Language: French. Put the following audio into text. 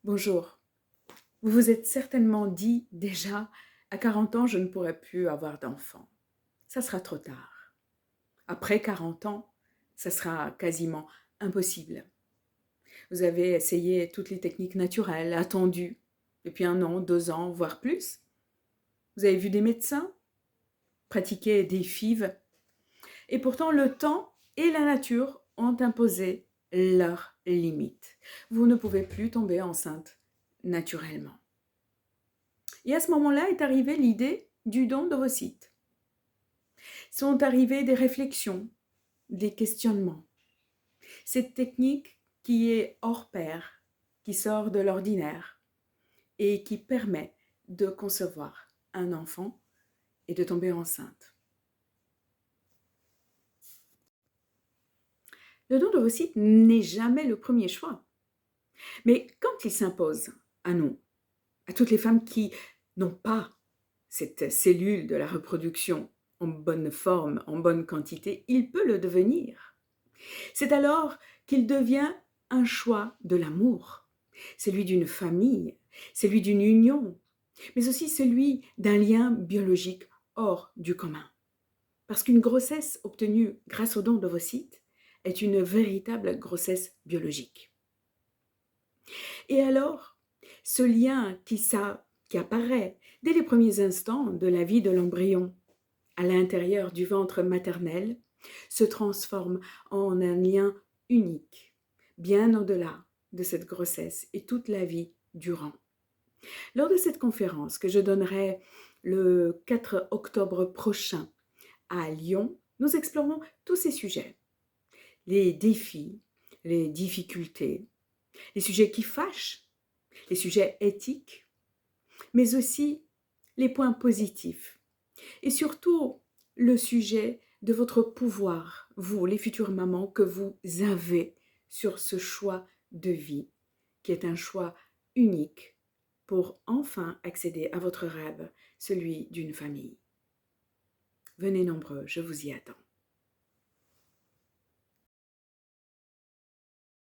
Bonjour. Vous vous êtes certainement dit déjà, à 40 ans, je ne pourrai plus avoir d'enfant. Ça sera trop tard. Après 40 ans, ça sera quasiment impossible. Vous avez essayé toutes les techniques naturelles, attendu depuis 1 an, 2 ans, voire plus. Vous avez vu des médecins, pratiqué des FIV. Et pourtant, le temps et la nature ont imposé leurs limites. Vous ne pouvez plus tomber enceinte naturellement. Et à ce moment-là est arrivée l'idée du don d'ovocytes. Sont arrivées des réflexions, des questionnements. Cette technique qui est hors pair, qui sort de l'ordinaire et qui permet de concevoir un enfant et de tomber enceinte. Le don d'ovocytes n'est jamais le premier choix. Mais quand il s'impose à nous, à toutes les femmes qui n'ont pas cette cellule de la reproduction en bonne forme, en bonne quantité, il peut le devenir. C'est alors qu'il devient un choix de l'amour, celui d'une famille, celui d'une union, mais aussi celui d'un lien biologique hors du commun. Parce qu'une grossesse obtenue grâce au don d'ovocytes est une véritable grossesse biologique. Et alors, ce lien qui apparaît dès les premiers instants de la vie de l'embryon à l'intérieur du ventre maternel se transforme en un lien unique, bien au-delà de cette grossesse et toute la vie durant. Lors de cette conférence que je donnerai le 4 octobre prochain à Lyon, nous explorons tous ces sujets, les défis, les difficultés, les sujets qui fâchent, les sujets éthiques, mais aussi les points positifs et surtout le sujet de votre pouvoir, vous, les futures mamans, que vous avez sur ce choix de vie, qui est un choix unique pour enfin accéder à votre rêve, celui d'une famille. Venez nombreux, je vous y attends.